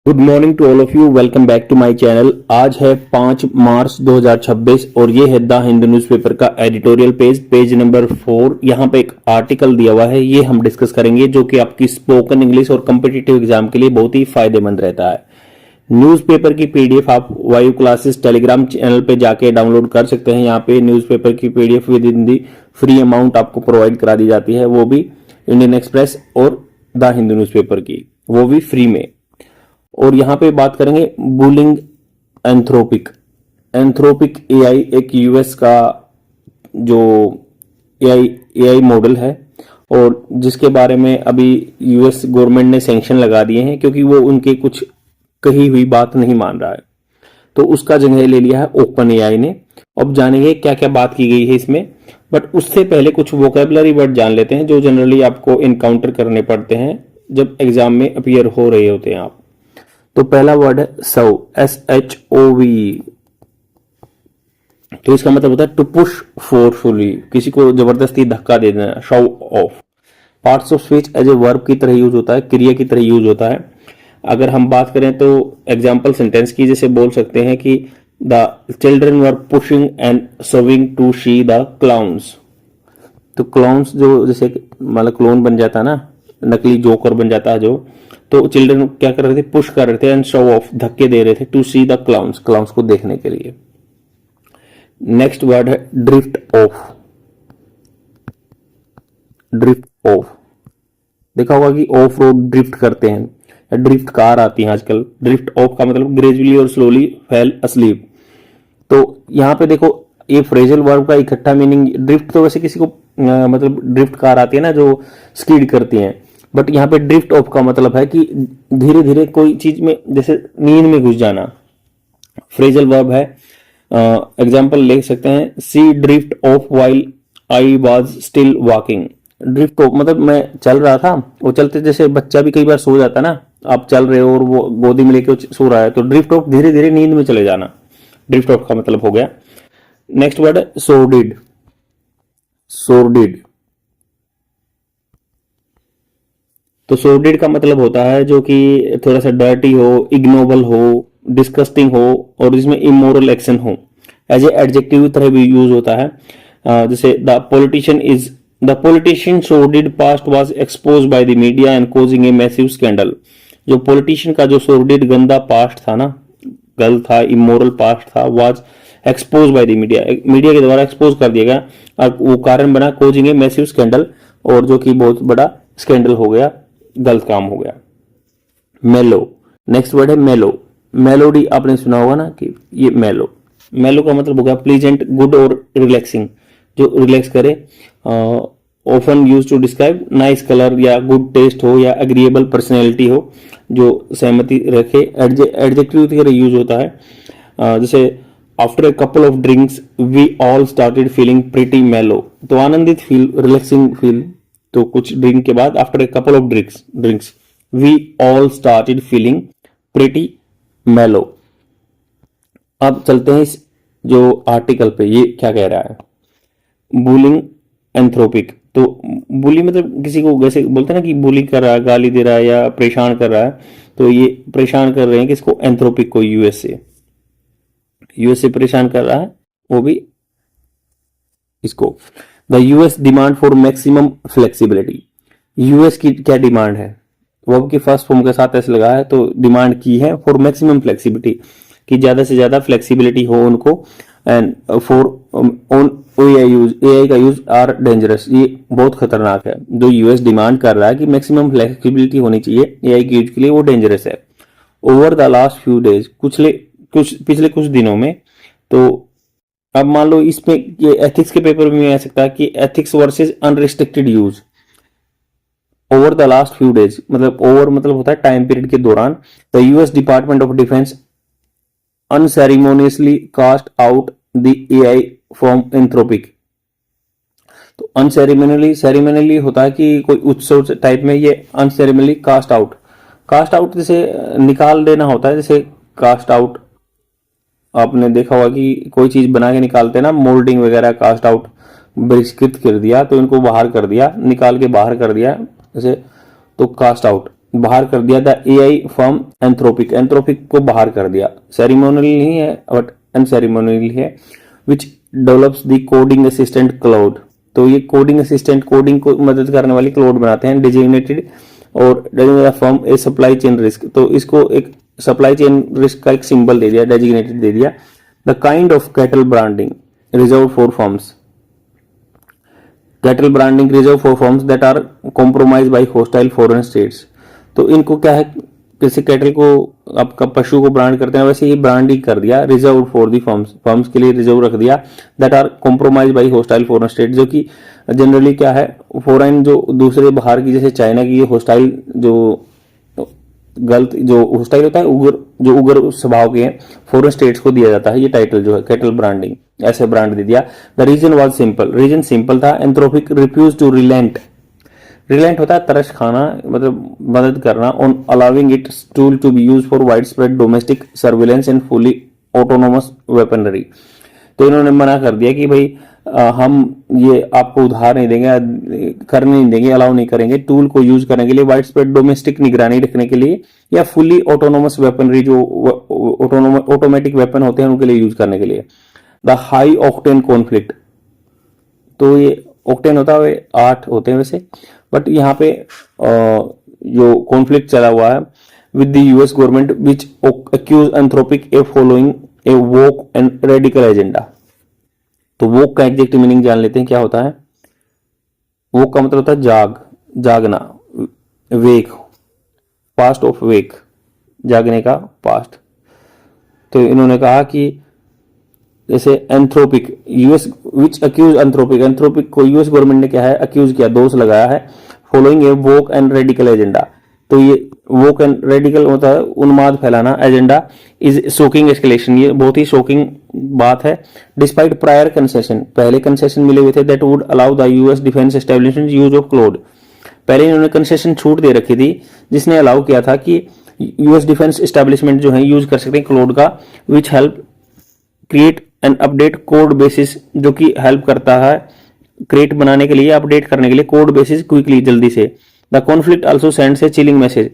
Good morning to all of you. Welcome back to my channel. आज है 5 March 2026 और ये है द हिंदू न्यूज़पेपर का एडिटोरियल पेज नंबर 4। यहाँ पे एक आर्टिकल दिया हुआ है, ये हम डिस्कस करेंगे जो कि आपकी स्पोकन इंग्लिश और कॉम्पिटिटिव एग्जाम के लिए बहुत ही फायदेमंद रहता है। न्यूज़पेपर की पीडीएफ आप वायु क्लासेस टेलीग्राम चैनल पे जाके डाउनलोड कर सकते हैं। यहाँ पे न्यूज़पेपर की PDF with in the free amount आपको प्रोवाइड करा दी जाती है, वो भी इंडियन एक्सप्रेस और द हिंदू न्यूज़पेपर की, वो भी फ्री में। और यहां पे बात करेंगे बुलिंग एंथ्रोपिक एआई एक यूएस का जो एआई मॉडल है और जिसके बारे में अभी यूएस गवर्नमेंट ने सैंक्शन लगा दिए हैं क्योंकि वो उनके कुछ कही हुई बात नहीं मान रहा है, तो उसका जगह ले लिया है ओपन एआई ने। अब जानेंगे क्या क्या बात की गई है इसमें, बट उससे पहले कुछ वोकेबलरी वर्ड जान लेते हैं जो जनरली आपको इनकाउंटर करने पड़ते हैं जब एग्जाम में अपीयर हो रहे होते हैं आप। तो पहला वर्ड है सव, SHOV। तो इसका मतलब होता है टू पुश फोर्सफुली, किसी को जबरदस्ती धक्का दे देना, show off. Parts of speech as a verb की तरह यूज होता है, क्रिया की तरह यूज होता है। अगर हम बात करें तो एग्जाम्पल सेंटेंस की, जैसे बोल सकते हैं कि the children were pushing and shoving to see the clowns. तो क्लाउन्स जो जैसे मतलब क्लोन बन जाता है ना, नकली जोकर बन जाता है जो, तो चिल्ड्रन क्या कर रहे थे, पुश कर रहे थे एंड शो ऑफ, धक्के दे रहे थे, टू सी द क्लाउन्स को देखने के लिए। नेक्स्ट वर्ड है ड्रिफ्ट ऑफ। देखा होगा कि ऑफ रोड ड्रिफ्ट करते हैं, ड्रिफ्ट कार आती है आजकल। ड्रिफ्ट ऑफ का मतलब ग्रेजुअली और स्लोली फेल अस्लीप। तो यहां पे देखो ये फ्रेजल वर्ब का इकट्ठा मीनिंग, ड्रिफ्ट तो वैसे किसी को मतलब ड्रिफ्ट कार आती है ना जो स्कीड करती हैं, बट यहाँ पे ड्रिफ्ट ऑफ का मतलब है कि धीरे धीरे कोई चीज में जैसे नींद में घुस जाना। फ्रेजल वर्ब है। एग्जाम्पल ले सकते हैं, she drift off while I was still walking. Drift off मतलब मैं चल रहा था, वो चलते जैसे बच्चा भी कई बार सो जाता ना, आप चल रहे हो और वो गोदी में लेके सो रहा है, तो ड्रिफ्ट ऑफ धीरे धीरे नींद में चले जाना, ड्रिफ्ट ऑफ का मतलब हो गया। नेक्स्ट वर्ड है सोर्डिड। तो सोर्डिड का मतलब होता है जो कि थोड़ा सा डर्टी हो, इग्नोबल हो, डिस्कस्टिंग हो और इसमें इमोरल एक्शन हो। एज ए एडजेक्टिव तरह भी यूज होता है। जैसे the politician sordid past was expose by the media and causing a massive scandal. जो पॉलिटिशियन का जो सोर्डिड गंदा पास्ट था ना, गलत था, इमोरल पास्ट था, was expose by the media के द्वारा एक्सपोज कर दिया गया और वो कारण बना कॉजिंग ए मैसिव स्कैंडल, और जो कि बहुत बड़ा स्कैंडल हो गया, गलत काम हो गया। मेलो। नेक्स्ट वर्ड है मेलो। मेलोडी आपने सुना होगा ना कि ये मेलो का मतलब होगा प्लीजेंट, गुड और रिलैक्सिंग, जो रिलैक्स करे। Often use to describe nice colour या गुड टेस्ट हो या एग्रीएबल पर्सनैलिटी हो, जो सहमति रखे। एडजेक्टिव की तरह यूज होता है। जैसे after a couple of drinks we all started feeling pretty mellow. तो आनंदित फील, रिलैक्सिंग फील। तो कुछ ड्रिंक के बाद, after a couple of drinks we all started feeling pretty mellow. अब चलते हैं इस जो आर्टिकल पे, ये क्या कह रहा है, बुलिंग एंथ्रोपिक। तो बुली मतलब किसी को वैसे बोलते हैं ना कि बुली कर रहा है, गाली दे रहा है या परेशान कर रहा है, तो ये परेशान कर रहे हैं किसको, एंथ्रोपिक को। यूएस से परेशान कर रहा है, वो भी इसको। The US demand for maximum flexibility. US की क्या डिमांड है, वर्ब की फर्स्ट फॉर्म के साथ ऐसे लगा है, तो डिमांड की है फॉर मैक्सिमम फ्लेक्सिबिलिटी, कि ज्यादा से ज्यादा फ्लेक्सिबिलिटी हो उनको। एंड फॉर ऑन एआई का यूज आर डेंजरस, ये बहुत खतरनाक है। जो यूएस डिमांड कर रहा है कि मैक्सिमम फ्लेक्सिबिलिटी होनी चाहिए एआई के यूज के लिए, वो डेंजरस है। Over the last few days, पिछले कुछ दिनों में। तो अब मान लो इसमें ये एथिक्स के पेपर में आ सकता है कि ethics versus unrestricted use. Over the last few days मतलब ओवर मतलब होता है टाइम पीरियड के दौरान। The US department of defence unceremoniously cast out the AI from Anthropic. तो सेरेमोनियली होता है कि कोई उत्सव टाइप में, ये अनसेरेमोनियली कास्ट आउट जैसे निकाल देना होता है। जैसे कास्ट आउट आपने देखा होगा कि कोई चीज बना के निकालते हैं ना, मोल्डिंग वगैरह, कास्ट आउट, बहिष्कृत कर दिया, तो इनको बाहर कर दिया, निकाल के बाहर कर दिया जैसे, तो कास्ट आउट। बाहर कर दिया the AI firm Anthropic, Anthropic को बाहर कर दिया, सेरेमोनियली नहीं है बट अनसेरेमोनियली है, which develops the coding assistant cloud. तो ये कोडिंग असिस्टेंट कोडिंग को मदद करने वाली क्लाउड बनाते हैं, डिजिग्नेटेड और फर्म ए सप्लाई चेन रिस्क। तो इसको एक सप्लाई चेन रिस्क का एक सिंबल दे दिया, डेजिग्नेटेड दे दिया। The kind of cattle branding reserve for firms, cattle branding reserve for firms that are compromise by hostile foreign states. तो इनको क्या है, जैसे कैटल को आपका पशु को ब्रांड करते हैं वैसे ही ब्रांड ही कर दिया, reserve for the firms, firms के लिए रिजर्व रख दिया, that are compromise by hostile foreign state, जो कि जनरली क्या है फॉरेन जो दूसरे बाहर की जैसे चाइना की हॉस्टाइल जो गलत जो हॉस्टाइल होता है उग्र स्वभाव के हैं फॉरेन स्टेट्स को दिया जाता है ये टाइटल जो है कैटल ब्रांडिंग, ऐसे ब्रांड दे दिया। The reason was simple, reason simple था, Anthropic refuse to relent, relent होता है तरस खाना, मतलब मदद करना, on allowing it tool to be use for widespread domestic surveillance and fully autonomous weaponry. तो इन्होंने मना कर दिया कि भाई हम ये आपको उधार नहीं देंगे, करने नहीं देंगे, अलाउ नहीं करेंगे टूल को यूज करने के लिए वाइड स्प्रेड डोमेस्टिक निगरानी रखने के लिए या फुली ऑटोनोमस वेपनरी जो ऑटोमेटिक वेपन होते हैं उनके लिए यूज करने के लिए। द हाई ऑक्टेन कॉन्फ्लिक्ट, तो ये ऑक्टेन होता है 8 होते हैं वैसे, बट यहाँ पे जो कॉन्फ्लिक्ट चला हुआ है with the US government which accuse Anthropic a following a woke and radical agenda. तो वोक का एग्जैक्ट मीनिंग जान लेते हैं क्या होता है। वोक का मतलब होता है जागना, वेक, पास्ट ऑफ वेक, जागने का पास्ट। तो इन्होंने कहा कि जैसे एंथ्रोपिक यूएस विच अक्यूज एंथ्रोपिक, एंथ्रोपिक को यूएस गवर्नमेंट ने क्या है अक्यूज किया, दोष लगाया है, following a woke and radical agenda. तो ये वोक एंड रेडिकल होता है उन्माद फैलाना, एजेंडा इज शोकिंग एस्केलेशन, ये बहुत ही शोकिंग बात है। डिस्पाइट प्रायर कंसेशन, पहले कंसेशन मिले हुए थे that would allow the US defence establishment use of cloud, पहले इन्होंने कंसेशन छूट दे रखी थी जिसने अलाउ किया था कि यूएस डिफेंस एस्टेब्लिशमेंट जो है यूज कर सकते हैं क्लाउड का, which help create and update code basis, जो कि हेल्प करता है क्रिएट बनाने के लिए, अपडेट करने के लिए कोड बेसिस क्विकली, जल्दी से। The conflict also sends A chilling message,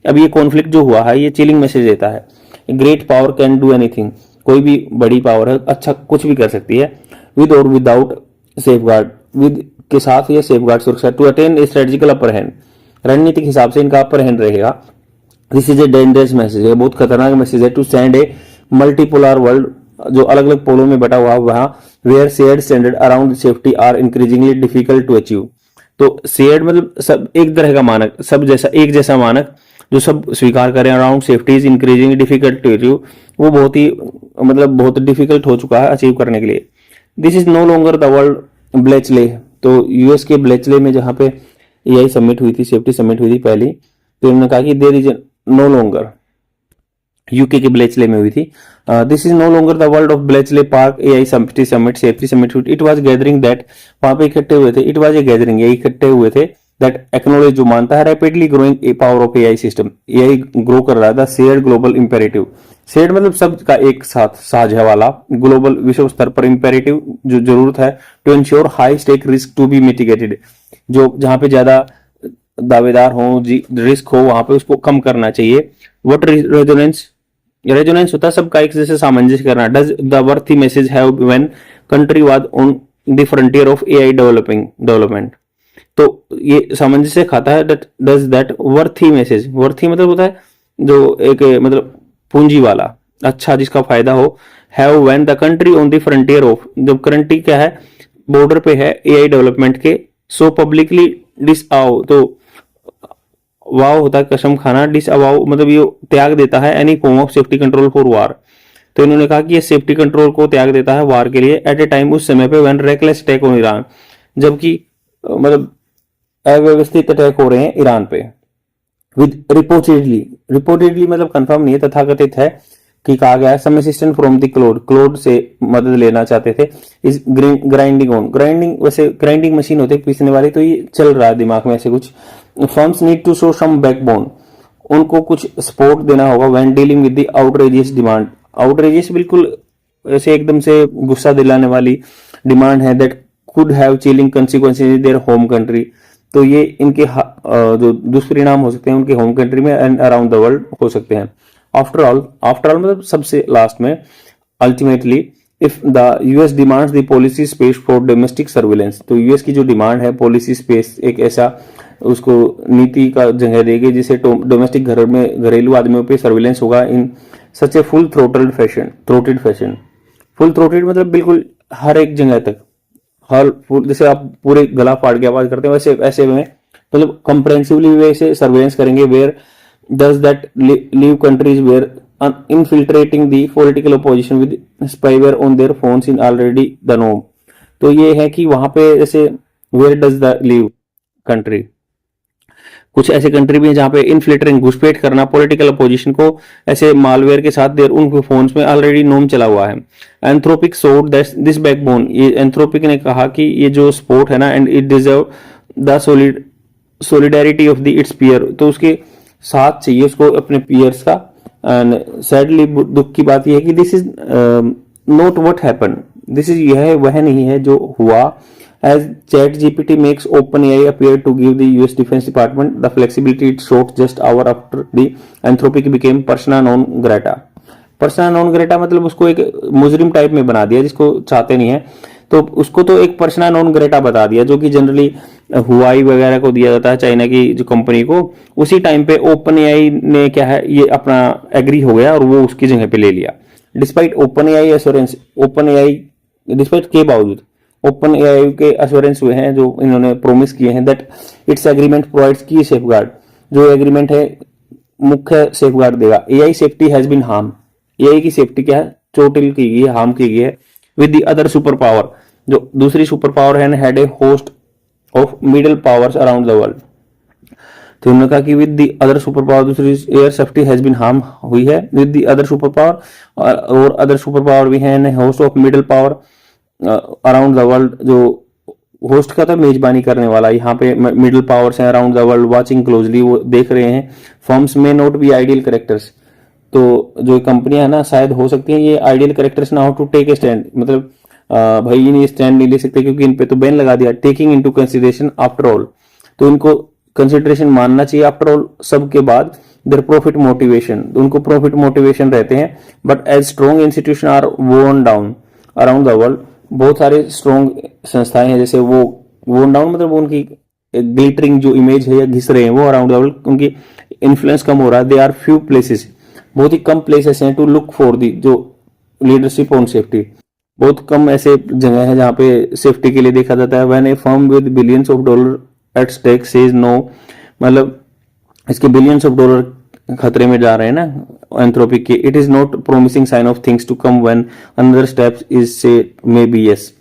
अब ये कॉन्फ्लिक्ट जो हुआ है ये चिलिंग मैसेज देता है। Great power can do anything, कोई भी बड़ी पावर है अच्छा कुछ भी कर सकती है, विद और विदाउट सेफगार्ड, विद के साथ या सेफगार्ड सुरक्षा, to attain a strategical upper hand, रणनीतिक हिसाब से इनका अपर हैंड रहेगा। This is a dangerous message है, बहुत खतरनाक मैसेज है, to send a multipolar world, जो अलग अलग पोलों में बटा हुआ वहां, where shared standard around safety are increasingly difficult to achieve. तो शेयर्ड मतलब सब एक तरह का मानक, सब जैसा एक जैसा मानक जो सब स्वीकार करें, around safety is increasing difficult to achieve, वो बहुत ही मतलब बहुत डिफिकल्ट हो चुका है अचीव करने के लिए। This is no longer the world Bletchley, तो यूएस के ब्लेचले में जहां पे एआई समिट हुई थी, सेफ्टी समिट हुई थी पहली, तो उन्होंने कहा कि there is no longer, UK के ब्लेचले में हुई थी, this is no longer the world of Bletchley Park AI safety summit, it was gathering that, वहां पे इकट्ठे हुए थे, इट वाज ए गैदरिंग, ये इकट्ठे हुए थे, दैट एक्नॉलेज जो मानता है rapidly growing A power of AI system, AI grow कर रहा था, शेयर्ड ग्लोबल इंपेरेटिव, शेयर्ड मतलब सब का एक साथ साझा वाला, ग्लोबल विश्व स्तर पर इंपेरेटिव जो जरूरत है, to ensure high stake risk to be mitigated, जो जहां पे ज्यादा दावेदार हो, रिस्क हो वहां पे उसको कम करना चाहिए। व्हाट रेजोनेंस, रेजोनेंस होता है सबका एक जैसे सामंजस्य करना। Does the worthy message have when country was on the frontier of AI development, तो ये सामंजस्य खाता है, does that worthy message, worthy मतलब होता है जो एक मतलब पूंजी वाला, अच्छा जिसका फायदा हो, have when the country on the frontier of, जब कंट्री क्या है बॉर्डर पे है एआई डेवलपमेंट के, सो पब्लिकली डिसआउ, तो वाव होता है कसम खाना, डिसअवाउ मतलब ये त्याग देता है any form of safety control for वार, तो इन्होंने कहा कि ये सेफ्टी कंट्रोल को त्याग देता है वार के लिए, एट ए टाइम उस समय पे when reckless attack on Iran, जबकि मतलब अव्यवस्थित अटैक हो रहे हैं ईरान पे, विद रिपोर्टेडली मतलब कंफर्म नहीं है, तथाकथित है कि कहा गया है, सम असिस्टेंट फ्रॉम द क्लाउड से मदद लेना चाहते थे, इस ग्राइंडिंग वैसे ग्राइंडिंग मशीन होती है पीसने वाली, तो ये चल रहा है दिमाग में ऐसे कुछ। Firms need to show some backbone, उनको कुछ सपोर्ट देना होगा when dealing with the outrageous demand, outrageous बिल्कुल ऐसे एकदम से गुस्सा दिलाने वाली डिमांड है, that could have chilling consequences in their home country, तो ये इनके जो दुष्परिणाम हो सकते हैं उनके होम कंट्री में एंड अराउंड द वर्ल्ड हो सकते हैं। आफ्टर ऑल मतलब सबसे लास्ट में, ultimately if the US demands the policy space for domestic surveillance, तो यूएस की जो डिमांड है पॉलिसी स्पेस, एक ऐसा उसको नीति का जगह देगी जिसे डोमेस्टिक घर में घरेलू आदमियों पे सर्विलेंस होगा in such a full throated fashion. Full throated मतलब बिल्कुल हर एक जगह तक, हर फुल, जैसे आप पूरे गला फाड़ के आवाज करते हैं वैसे ऐसे में मतलब कंप्रेहेंसिवली वे से सर्वेलेंस करेंगे। Where does that leave countries where infiltrating the political opposition with spyware on their phones in already the norm। तो ये है कि वहां पे जैसे where does the leave country, कुछ ऐसे कंट्री भी हैं जहां पे इनफिल्टरिंग घुसपैठ करना पॉलिटिकल अपोजिशन को ऐसे मालवेयर के साथ देर उनके फोन्स में ऑलरेडी नोम चला हुआ है। एंथ्रोपिक सोड दिस बैकबोन, ये एंथ्रोपिक ने कहा कि ये जो स्पोर्ट है ना, and it deserve the solidarity of the it's peer, तो उसके साथ चाहिए उसको अपने पीयर्स का। एंड सैडली दुख की बात यह है कि this is not what happen, this is यह वह नहीं है जो हुआ। As ChatGPT makes OpenAI appear to give the US Defense Department the flexibility it sought just hour after the Anthropic became persona non grata। persona non grata मतलब उसको एक मुजरिम टाइप में बना दिया जिसको चाहते नहीं है, तो उसको तो एक persona non grata बता दिया, जो कि जनरली हुआई वगैरह को दिया जाता है, चाइना की जो कंपनी को। उसी टाइम पे OpenAI ने क्या है ये अपना एग्री हो गया और वो उसकी जगह पे ले लिया। Despite OpenAI assurance, OpenAI despite के बावजूद OpenAI के एश्योरेंस हुए हैं, जो इन्होंने प्रोमिस किए हैं that its agreement provides key safeguard, जो एग्रीमेंट है मुख्य सेफगार्ड देगा। AI safety has been harm, AI की सेफ्टी क्या है, चोटिल की गई है, हार्म की गई है with the other super power, जो दूसरी सुपर पावर है, had a host of middle powers around the world. तो उन्होंने कहा कि with the other super power दूसरी air safety has been harm हुई है with the other super power, और अदर सुपर पावर भी है host of middle power around the world, जो होस्ट का था मेजबानी करने वाला, यहाँ पे मिडिल पावर्स हैं around the world watching closely, वो देख रहे हैं। फर्म्स में नॉट बी आइडियल करेक्टर्स, तो जो कंपनियां है ना शायद हो सकती हैं ये आइडियल करेक्टर्स ना हो टू टेक ए स्टैंड, मतलब भाई ये नहीं स्टैंड नहीं ले सकते क्योंकि इन पे तो बैन लगा दिया। Taking into consideration after all, तो इनको कंसिडरेशन मानना चाहिए आफ्टर ऑल सबके बाद देयर प्रॉफिट मोटिवेशन, उनको प्रॉफिट मोटिवेशन रहते हैं। But as strong institution are worn down around the world, बहुत सारे स्ट्रॉन्ग संस्थाएं हैं जैसे वो डाउन मतलब वो उनकी ग्लिटरिंग जो इमेज है या घिस रहे हैं वो अराउंड द वर्ल्ड, उनकी इन्फ्लुएंस कम हो रहा है। दे आर फ्यू प्लेसेस, बहुत ही कम प्लेसेस हैं टू लुक फॉर दी जो लीडरशिप ऑन सेफ्टी, बहुत कम ऐसे जगह है जहां पे सेफ्टी के लिए देखा जाता है। When a firm with billions of dollar at stake says no, मतलब इसके बिलियंस ऑफ डॉलर खतरे में जा रहे हैं ना एंथ्रोपिक के, it is not promising sign of things to come when another steps is say may be yes,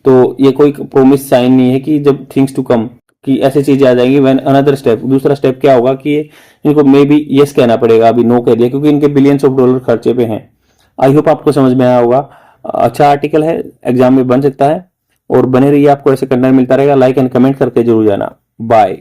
तो ये कोई प्रोमिस साइन नहीं है कि जब थिंग्स टू कम कि ऐसी चीजें आ जाएंगी। व्हेन अनदर स्टेप, दूसरा स्टेप क्या होगा कि इनको मे बी यस कहना पड़ेगा, अभी नो कह दिया क्योंकि इनके बिलियंस ऑफ डॉलर खर्चे पे हैं। आई होप आपको समझ में आया होगा, अच्छा आर्टिकल है, एग्जाम में बन सकता है, और बने रहिए, आपको ऐसे कंटेंट मिलता रहेगा। लाइक एंड कमेंट करके जरूर जाना। बाय।